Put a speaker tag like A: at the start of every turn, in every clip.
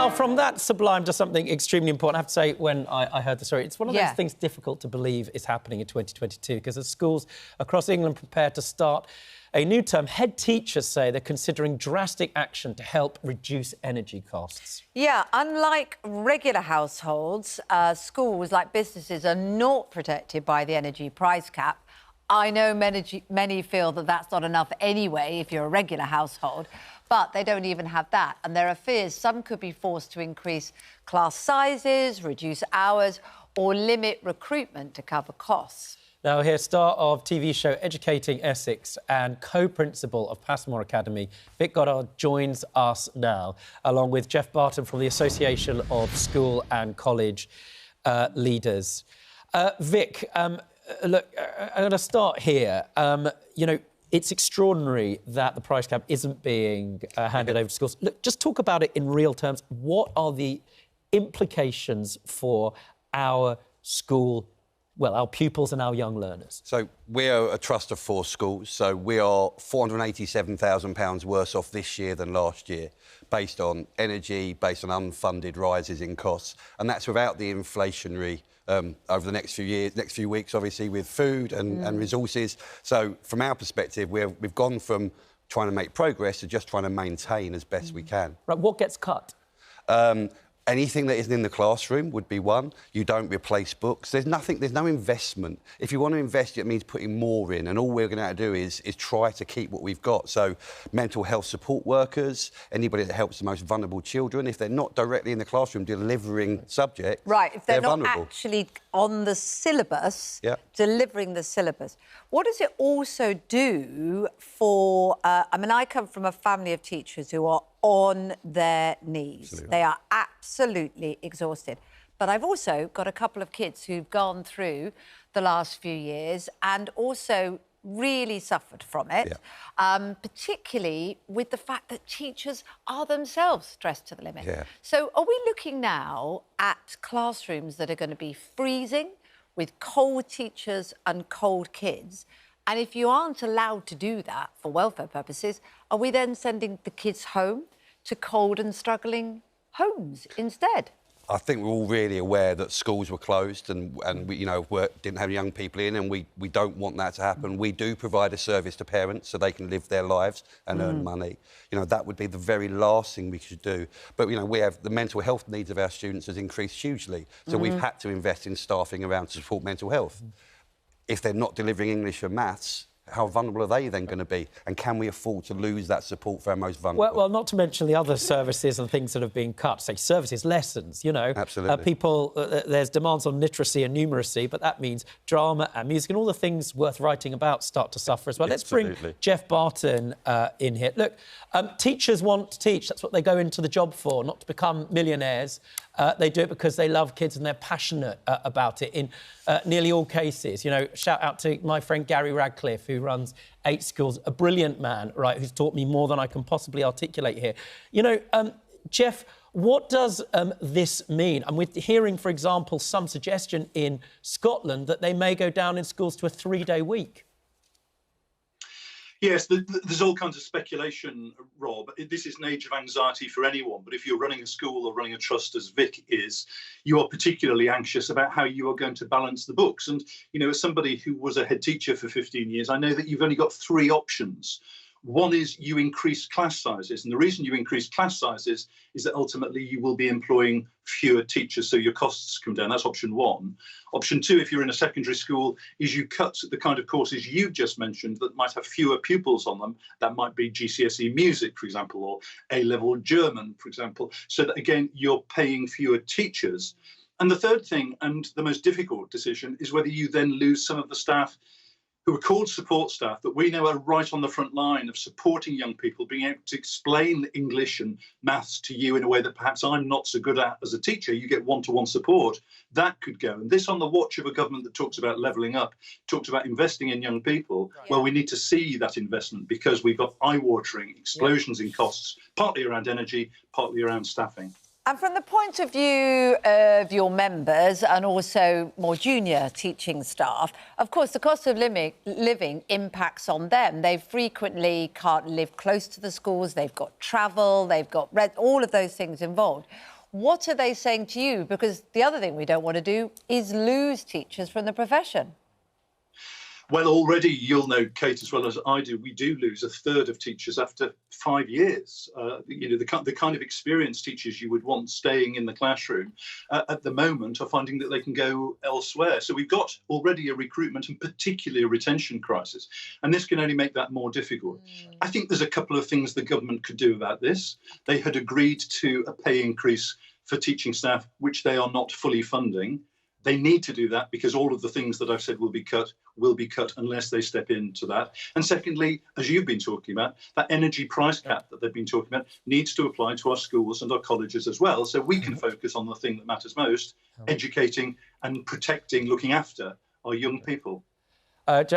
A: Now, from that sublime to something extremely important, I have to say, when I heard the story, it's one of those things difficult to believe is happening in 2022, because as schools across England prepare to start a new term, head teachers say they're considering drastic action to help reduce energy costs. Yeah, unlike regular households, schools, like businesses, are not protected by the energy price cap. I know many feel that that's not enough anyway if you're a regular household, but they don't even have that. And there are fears some could be forced to increase class sizes, reduce hours, or limit recruitment to cover costs. Now, here, star of TV show Educating Essex and co-principal of Passmore Academy, Vic Goddard, joins us now, along with Jeff Barton from the Association of School and College Leaders. Vic, look, I'm going to start here. You know, it's extraordinary that the price cap isn't being handed over to schools. Look, just talk about it in real terms. What are the implications for our school, well, our pupils and our young learners?
B: So we're a trust of 4 schools, so we are £487,000 worse off this year than last year, based on energy, based on unfunded rises in costs, and that's without the inflationary over the next few weeks, obviously, with food and resources. So from our perspective, we've gone from trying to make progress to just trying to maintain as best we can.
A: Right, what gets cut?
B: Anything that isn't in the classroom would be one. You don't replace books. There's no investment. If you want to invest, it means putting more in, and all we're going to do is try to keep what we've got. So mental health support workers, anybody that helps the most vulnerable children, if they're not directly in the classroom delivering subjects,
C: right, if they're not
B: vulnerable.
C: Actually on the syllabus, delivering the syllabus. What does it also do for... I mean, I come from a family of teachers who are on their knees. Absolutely. They are absolutely exhausted. But I've also got a couple of kids who've gone through the last few years and also really suffered from it, particularly with the fact that teachers are themselves stressed to the limit. Yeah. So are we looking now at classrooms that are going to be freezing with cold teachers and cold kids? And if you aren't allowed to do that for welfare purposes, are we then sending the kids home to cold and struggling homes instead?
B: I think we're all really aware that schools were closed and we, you know, didn't have young people in, and we don't want that to happen. We do provide a service to parents so they can live their lives and earn money. You know, that would be the very last thing we should do. But, you know, we have the mental health needs of our students has increased hugely. So we've had to invest in staffing around to support mental health. If they're not delivering English or maths, how vulnerable are they then going to be? And can we afford to lose that support for our most vulnerable?
A: Well, not to mention the other services and things that have been cut, say services, lessons, you know.
B: Absolutely.
A: There's demands on literacy and numeracy, but that means drama and music and all the things worth writing about start to suffer as well. Let's bring Jeff Barton in here. Look, teachers want to teach. That's what they go into the job for, not to become millionaires. They do it because they love kids and they're passionate about it in nearly all cases. You know, shout out to my friend Gary Radcliffe, who runs 8 schools, a brilliant man, right, who's taught me more than I can possibly articulate here. You know, Jeff, what does this mean? And we're hearing, for example, some suggestion in Scotland that they may go down in schools to a 3-day week.
D: Yes, there's all kinds of speculation, Rob. This is an age of anxiety for anyone, but if you're running a school or running a trust, as Vic is, you are particularly anxious about how you are going to balance the books. And, you know, as somebody who was a head teacher for 15 years, I know that you've only got 3 options. One is you increase class sizes, and the reason you increase class sizes is that ultimately you will be employing fewer teachers, so your costs come down. That's option 1. Option 2, if you're in a secondary school, is you cut the kind of courses you just mentioned that might have fewer pupils on them. That might be GCSE music, for example, or A-level German, for example, so that, again, you're paying fewer teachers. And the third thing, and the most difficult decision, is whether you then lose some of the staff who are called support staff that we know are right on the front line of supporting young people, being able to explain English and maths to you in a way that perhaps I'm not so good at as a teacher. You get one-to-one support. That could go. And this on the watch of a government that talks about levelling up, talks about investing in young people. Right. Well, we need to see that investment because we've got eye-watering explosions in costs, partly around energy, partly around staffing.
C: And from the point of view of your members and also more junior teaching staff, of course, the cost of living impacts on them. They frequently can't live close to the schools. They've got travel, they've got all of those things involved. What are they saying to you? Because the other thing we don't want to do is lose teachers from the profession.
D: Well, already you'll know, Kate, as well as I do, we do lose a third of teachers after 5 years. You know, the kind of experienced teachers you would want staying in the classroom at the moment are finding that they can go elsewhere. So we've got already a recruitment and particularly a retention crisis, and this can only make that more difficult. I think there's a couple of things the government could do about this. They had agreed to a pay increase for teaching staff, which they are not fully funding. They need to do that because all of the things that I've said will be cut unless they step into that. And secondly, as you've been talking about, that energy price cap that they've been talking about needs to apply to our schools and our colleges as well, so we can focus on the thing that matters most, educating and protecting, looking after our young people.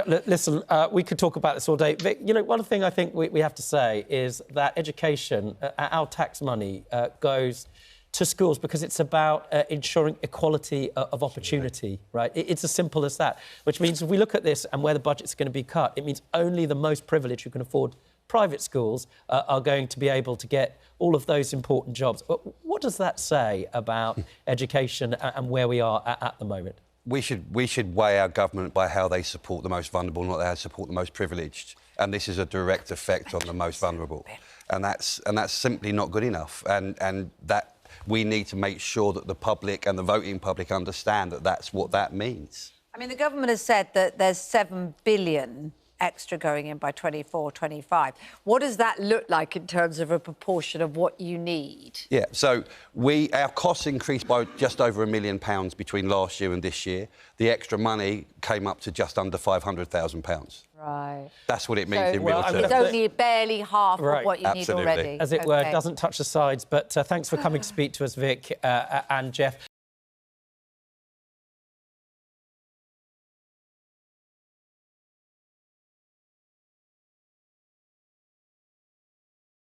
A: Listen, we could talk about this all day. Vic, you know, one thing I think we have to say is that education, our tax money, goes to schools because it's about ensuring equality of opportunity, right? It's as simple as that, which means if we look at this and where the budget's going to be cut, it means only the most privileged who can afford private schools are going to be able to get all of those important jobs. What does that say about education and where we are at the moment?
B: We should weigh our government by how they support the most vulnerable, not how they support the most privileged. And this is a direct effect on the most vulnerable. And that's simply not good enough. And that we need to make sure that the public and the voting public understand that that's what that means.
C: I mean, the government has said that there's 7 billion extra going in by 24-25. What does that look like in terms of a proportion of what you need?
B: Yeah, so our costs increased by just over £1 million between last year and this year. The extra money came up to just under £500,000.
C: Right.
B: That's what it means in real terms.
C: It's only barely half of what you need already.
A: As it were, doesn't touch the sides. But thanks for coming to speak to us, Vic and Jeff.